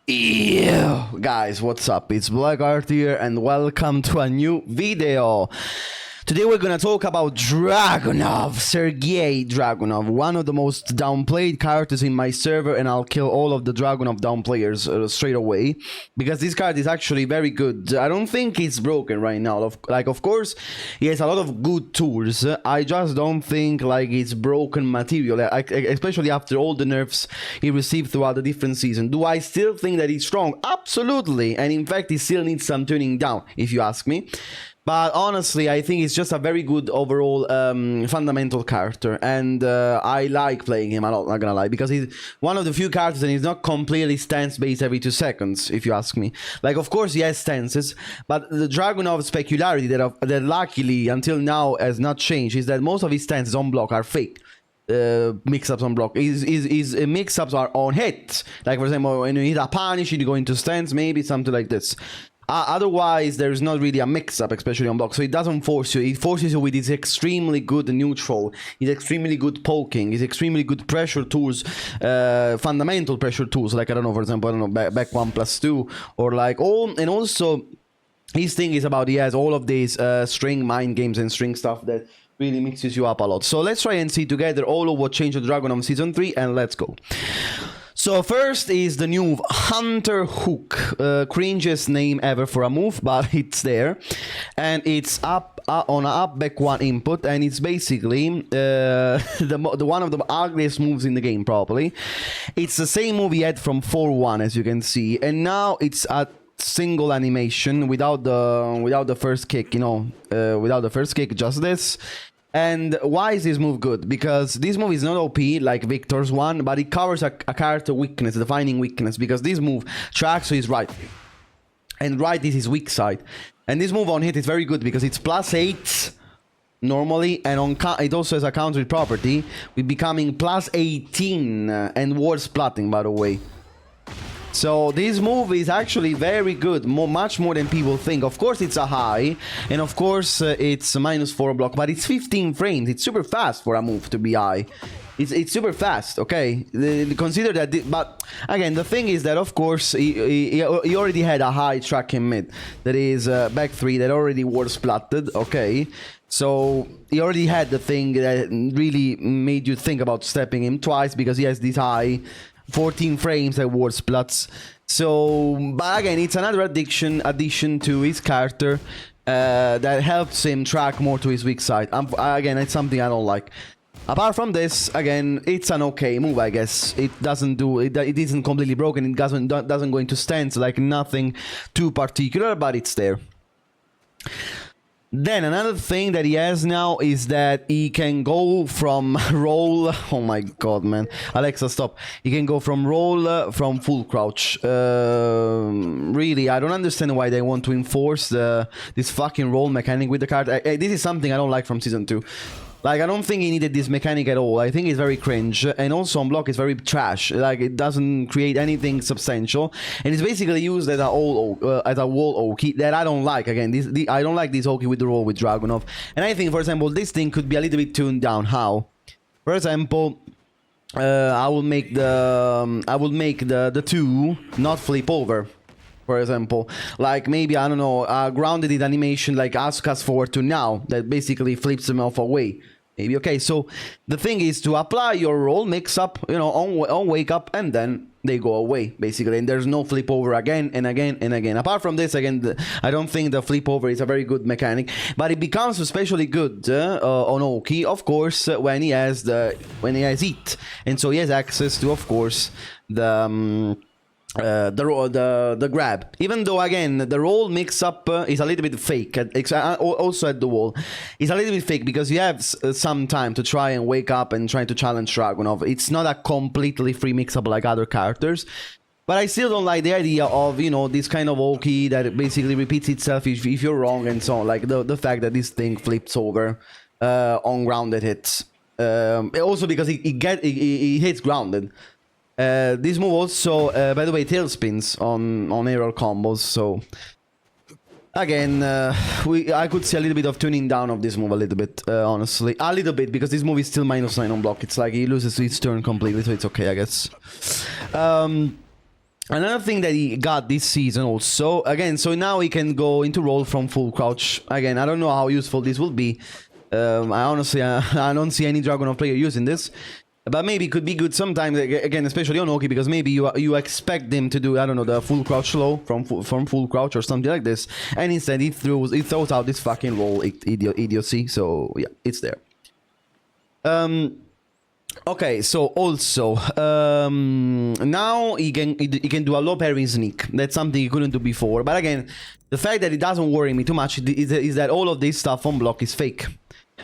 Yo, guys, what's up? It's Blackheart here and welcome to a new video. Today we're gonna talk about Dragunov, Sergei Dragunov, one of the most downplayed characters in my server, and I'll kill all of the Dragunov downplayers straight away, because this card is actually very good. I don't think it's broken right now. Of course, he has a lot of good tools. I just don't think like it's broken material, especially after all the nerfs he received throughout the different seasons. Do I still think that he's strong? Absolutely, and in fact he still needs some tuning down, if you ask me. But honestly, I think it's just a very good overall fundamental character, and I like playing him a lot, not gonna lie, because he's one of the few characters and he's not completely stance-based every 2 seconds, if you ask me. Like, of course, he has stances, but the Dragunov's peculiarity that luckily until now has not changed is that most of his stances on block are fake. Mix-ups on block. His mix-ups are on hit. Like, for example, when you hit a punish, you go into stance, maybe something like this. Otherwise, there's not really a mix-up, especially on block. So it doesn't force you. It forces you with his extremely good neutral, his extremely good poking, his extremely good pressure tools, fundamental pressure tools. Like, I don't know, for example, I don't know, back 1+2, or like all, and also his thing is about he has all of these string mind games and string stuff that really mixes you up a lot. So let's try and see together all of what changed with Dragunov Season 3, and let's go. So first is the new move, Hunter Hook. Cringiest name ever for a move, but it's there. And it's up on a up back 1 input, and it's basically the one of the ugliest moves in the game, probably. It's the same move he had from 4-1, as you can see, and now it's a single animation without the first kick, you know, without the first kick, just this. And why is this move good? Because this move is not OP like Victor's one, but it covers a character weakness, a defining weakness, because this move tracks to his right. And right is his weak side. And this move on hit is very good because it's +8 normally, and on it also has a countered property with becoming +18 and ward splitting, by the way. So this move is actually very good, much more than people think. Of course it's a high, and of course it's -4 block, but it's 15 frames. It's super fast for a move to be high. It's super fast, okay? Consider that, but again, the thing is that of course he already had a high track in mid. That is back 3 that already was splatted, okay? So he already had the thing that really made you think about stepping him twice, because he has this high 14 frames at ward splats. So, but again, it's another addition to his character that helps him track more to his weak side. Again, it's something I don't like. Apart from this, again, it's an okay move, I guess. It doesn't do it. It isn't completely broken. It doesn't go into stance, like nothing too particular, but it's there. Then another thing that he has now is that he can go from roll. Oh my god, man. Alexa, stop. He can go from roll from full crouch. Really, I don't understand why they want to enforce this fucking roll mechanic with the card. This is something I don't like from Season 2. Like, I don't think he needed this mechanic at all. I think it's very cringe, and also on block it's very trash. Like, it doesn't create anything substantial, and it's basically used as a wall Oki that I don't like. Again, I don't like this Oki with the roll with Dragunov, and I think, for example, this thing could be a little bit tuned down. How? For example, I will make the 2 not flip over. For example, like maybe, I don't know, grounded in animation like Asuka's forward to now, that basically flips them off away. Maybe, okay, so the thing is to apply your roll mix-up, you know, on wake up, and then they go away, basically, and there's no flip over again and again and again. Apart from this, again, I don't think the flip over is a very good mechanic, but it becomes especially good on Oki, of course, when he has it, and so he has access to, of course, the grab. Even though, again, the roll mix-up is a little bit fake, also at the wall. It's a little bit fake because you have some time to try and wake up and try to challenge Dragunov. It's not a completely free mix-up like other characters. But I still don't like the idea of, you know, this kind of Oki that basically repeats itself if you're wrong and so on. Like the fact that this thing flips over on grounded hits. Also because he hits grounded. This move also, by the way, tailspins on aerial combos, so again, I could see a little bit of tuning down of this move a little bit, honestly. A little bit, because this move is still -9 on block. It's like he loses his turn completely, so it's okay, I guess. Another thing that he got this season also, again, so now he can go into roll from full crouch. Again, I don't know how useful this will be. I honestly, I don't see any Dragunov player using this. But maybe it could be good sometimes, again, especially on Oki, because maybe you expect him to do, I don't know, the full crouch slow from full crouch or something like this. And instead he throws out this fucking roll idiocy. So yeah, it's there. Okay, so also now he can do a low parry sneak. That's something he couldn't do before. But again, the fact that it doesn't worry me too much is that all of this stuff on block is fake.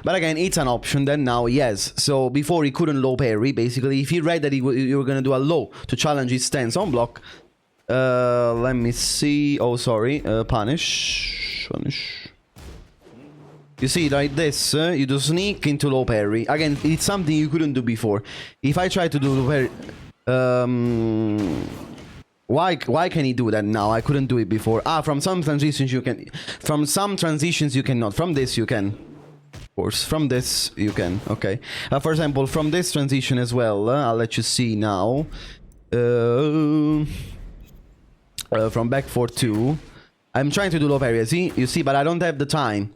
But again, it's an option that now he has. So before he couldn't low parry, basically. If he read that you were gonna do a low to challenge his stance on block. Let me see. Oh, sorry. Punish. You see, like this, you do sneak into low parry. Again, it's something you couldn't do before. If I try to do low parry... Why can he do that now? I couldn't do it before. From some transitions you can... From some transitions you cannot. From this you can. Of course, from this you can. Okay. For example, from this transition as well, I'll let you see now. From back 4-2. I'm trying to do low parry, you see, but I don't have the time.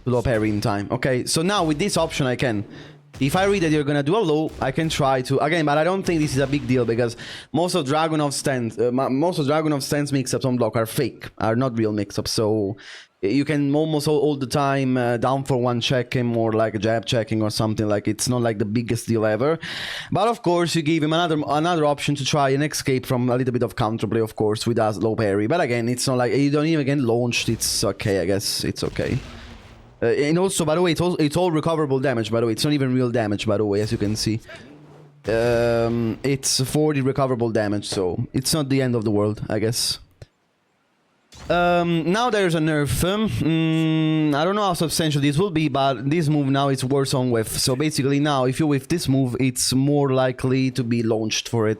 Low parry in time. Okay, so now with this option I can, if I read that you're gonna do a low, I can try to again, but I don't think this is a big deal because most of Dragunov's stance mix-ups on block are fake, are not real mix-ups. So you can almost all the time down for one check him or like a jab checking or something. Like it's not like the biggest deal ever. But of course you give him another option to try and escape from a little bit of counterplay, of course, with a low parry. But again, it's not like you don't even get launched. It's okay, I guess it's okay. And also, by the way, it's all recoverable damage, by the way. It's not even real damage, by the way, as you can see. It's 40 recoverable damage, so it's not the end of the world, I guess. Now there's a nerf. I don't know how substantial this will be, but this move now is worse on whiff. So basically now, if you whiff this move, it's more likely to be launched for it.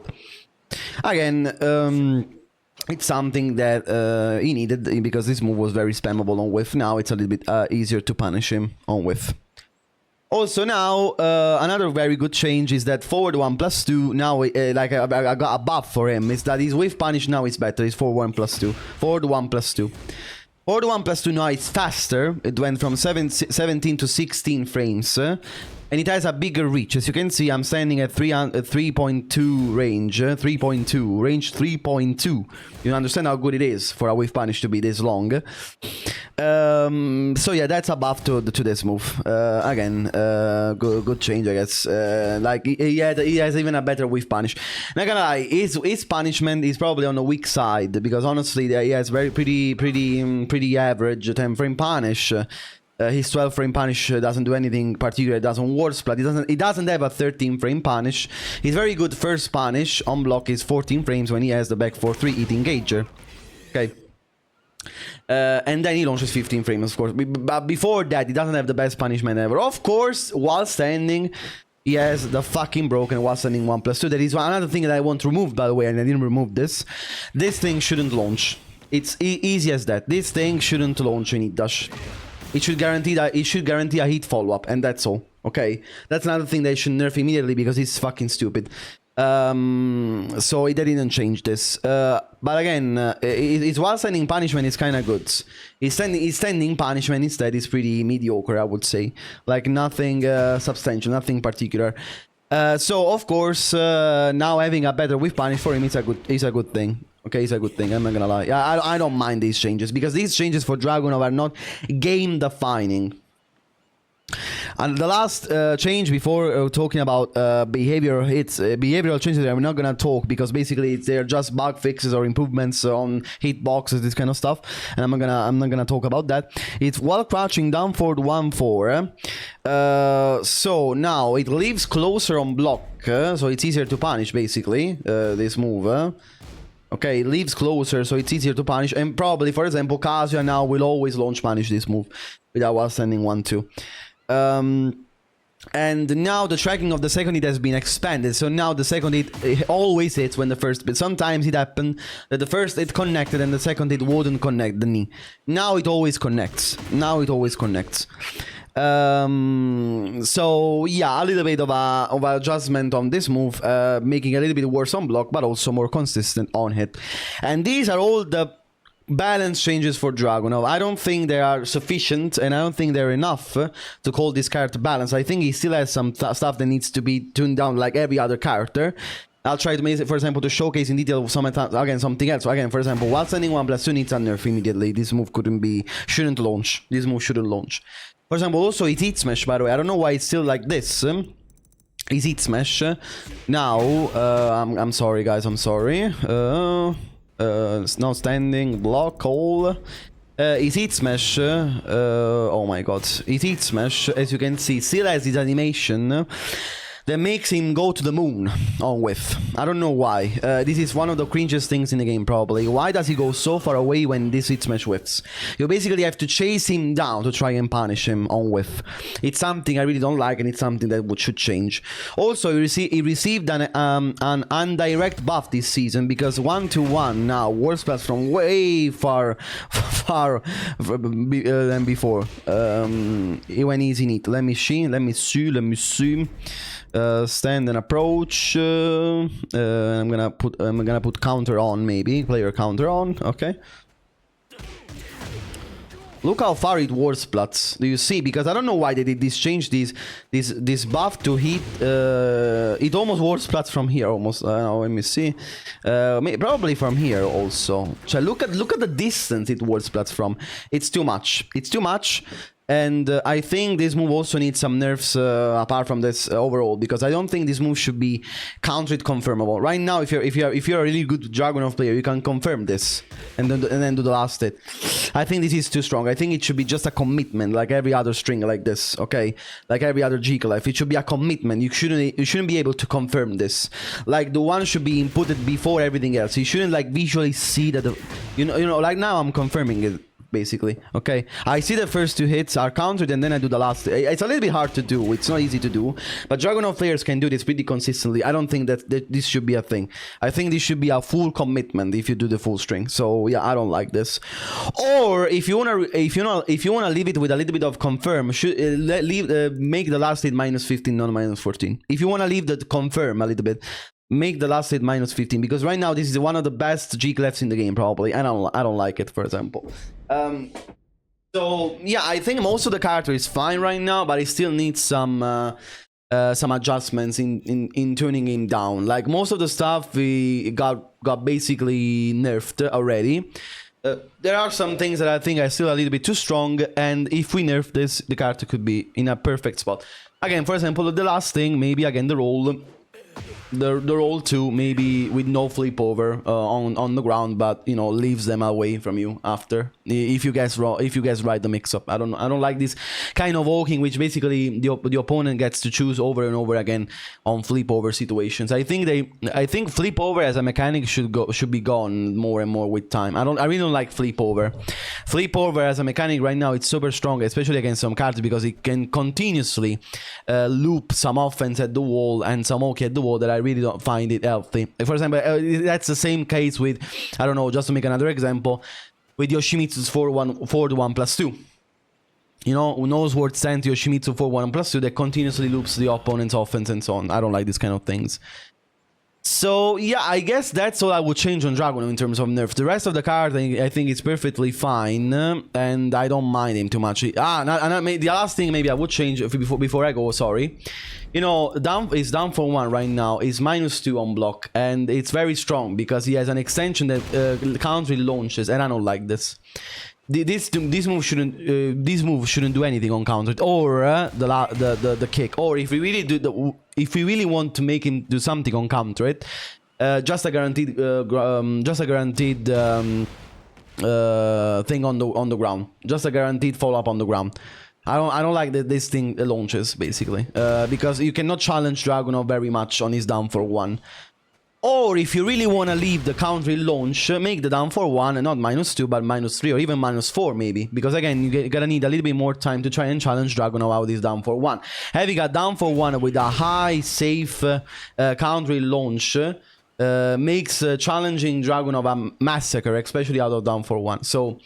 Again, it's something that he needed because this move was very spammable on whiff. Now it's a little bit easier to punish him on whiff. Also now, another very good change is that forward 1+2, now like I got a buff for him, is that his whiff punish now is better, it's forward 1+2. Forward 1+2. Forward 1+2 now it's faster, it went from 17 to 16 frames. And it has a bigger reach. As you can see, I'm standing at 3.2 range. 3.2. Range 3.2. You understand how good it is for a whiff punish to be this long. So yeah, that's a buff to this move. Again, good change, I guess. Like he has even a better whiff punish. Not gonna lie, his punishment is probably on the weak side because honestly, he has pretty average 10 frame punish. His 12 frame punish doesn't do anything particular, it doesn't warp splat, he doesn't have a 13 frame punish. His very good first punish on block is 14 frames when he has the back 4-3 eating engager. Okay. And then he launches 15 frames, of course. But before that, he doesn't have the best punishment ever. Of course, while standing, he has the fucking broken while standing 1+2. That is another thing that I want to remove, by the way, and I didn't remove this. This thing shouldn't launch. It's easy as that. This thing shouldn't launch in dash. It should guarantee a hit follow-up, and that's all. Okay, that's another thing they should nerf immediately because it's fucking stupid. So they didn't change this. But again, his while standing punishment is kind of good. His standing punishment instead is pretty mediocre, I would say. Like nothing substantial, nothing particular. So of course, now having a better whiff punish for him is a good thing. Okay, it's a good thing, I'm not gonna lie. I don't mind these changes, because these changes for Dragunov are not game-defining. And the last change before talking about behavioral changes, I'm not gonna talk, because basically they're just bug fixes or improvements on hitboxes, this kind of stuff, and I'm not gonna talk about that. It's while crouching down forward 1-4. So now it leaves closer on block, so it's easier to punish basically this move. Okay, it leaves closer, so it's easier to punish. And probably, for example, Kazuya now will always launch punish this move without while standing 1-2. And now the tracking of the second hit has been expanded. So now the second hit always hits when the first hit. Sometimes it happened that the first hit connected and the second hit wouldn't connect the knee. Now it always connects. So yeah, a little bit of a adjustment on this move, making it a little bit worse on block, but also more consistent on hit. And these are all the balance changes for Dragunov. I don't think they are sufficient, and I don't think they're enough to call this character balanced. I think he still has some stuff that needs to be tuned down like every other character. I'll try to make it, for example, to showcase in detail something else. So again, for example, while sending 1+2 needs a nerf immediately. This move shouldn't launch. This move shouldn't launch. For example, also it Heat Smash, by the way. I don't know why it's still like this. Is Heat Smash. Now, I'm sorry, guys, I'm sorry. Now standing, block, all. Is Heat Smash. Oh my god. Is Heat Smash, as you can see, still has this animation that makes him go to the moon on Whiff. I don't know why. This is one of the cringiest things in the game, probably. Why does he go so far away when this Hit Smash whiffs? You basically have to chase him down to try and punish him on Whiff. It's something I really don't like, and it's something that should change. Also, he received an undirect buff this season, because 1-1 now, Worst Plus from way far than before. When he's in it. Let me see. Stand and approach. I'm gonna put counter on, maybe player counter on. Okay. Look how far it Warsplats. Do you see? Because I don't know why they did this change. This buff to hit. It almost Warsplats from here. Almost. Let me see. Probably from here also. So look at the distance it Warsplats from. It's too much. It's too much. And I think this move also needs some nerfs apart from this overall, because I don't think this move should be counter hit confirmable. Right now, if you're a really good Dragunov player, you can confirm this and then do the last hit. I think this is too strong. I think it should be just a commitment, like every other string like this, okay? Like every other G life, it should be a commitment. You shouldn't be able to confirm this. Like the one should be inputted before everything else. You shouldn't like visually see that you know like now I'm confirming it. Basically, okay, I see the first two hits are countered and then I do the last. It's a little bit hard to do, it's not easy to do, but Dragunov players can do this pretty consistently. I don't think that this should be a thing. I think this should be a full commitment if you do the full string. So yeah, I don't like this. Or if you wanna leave it with a little bit of confirm, make the last hit -15, not -14. If you wanna leave the confirm a little bit, make the last hit -15, because right now this is one of the best G clefs in the game, probably, and I don't like it, for example. So yeah, I think most of the character is fine right now, but it still needs some adjustments in tuning him down. Like most of the stuff we got basically nerfed already. There are some things that I think are still a little bit too strong, and if we nerf this, the character could be in a perfect spot. Again, for example, the last thing, maybe again the roll. The roll 2, maybe with no flip over on the ground, but you know, leaves them away from you after. If you guys write the mix up, I don't like this kind of walking, which basically the opponent gets to choose over and over again on flip over situations. I think flip over as a mechanic should be gone more and more with time. I really don't like flip over. Flip over as a mechanic right now, it's super strong, especially against some cards, because it can continuously loop some offense at the wall and some OK at the wall that I really don't find it healthy. For example, that's the same case with, I don't know, just to make another example, with Yoshimitsu's 4-1+2. You know, no sword stand to Yoshimitsu 4-1+2 that continuously loops the opponent's offense and so on. I don't like these kind of things. So yeah, I guess that's all I would change on Dragunov in terms of nerf. The rest of the card, I think it's perfectly fine, and I don't mind him too much. The last thing maybe I would change before I go, sorry. You know, is down for 1 right now, is -2 on block, and it's very strong because he has an extension that counter launches, and I don't like this. This move shouldn't do anything on counter, or the kick. Or if we really want to make him do something on counter it, just a guaranteed thing on the ground, just a guaranteed follow up on the ground. I don't like that this thing launches basically, because you cannot challenge Dragunov very much on his down for 1. Or if you really want to leave the counter launch, make the down for 1 and not -2 but -3 or even -4 maybe, because again you're gonna need a little bit more time to try and challenge Dragunov out of this down for 1. Having a down for 1 with a high safe counter launch makes challenging Dragunov a massacre, especially out of down for 1. So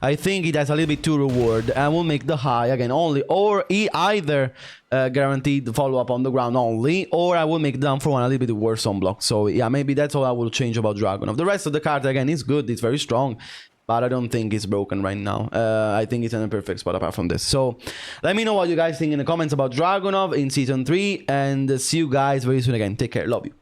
I think it has a little bit too reward. I will make the high again only, or either guaranteed follow up on the ground only, or I will make down for 1 a little bit worse on block. So yeah, maybe that's all I will change about Dragunov. The rest of the card again is good, it's very strong, but I don't think it's broken right now. I think it's in a perfect spot apart from this. So let me know what you guys think in the comments about Dragunov in Season 3, and see you guys very soon again. Take care, love you.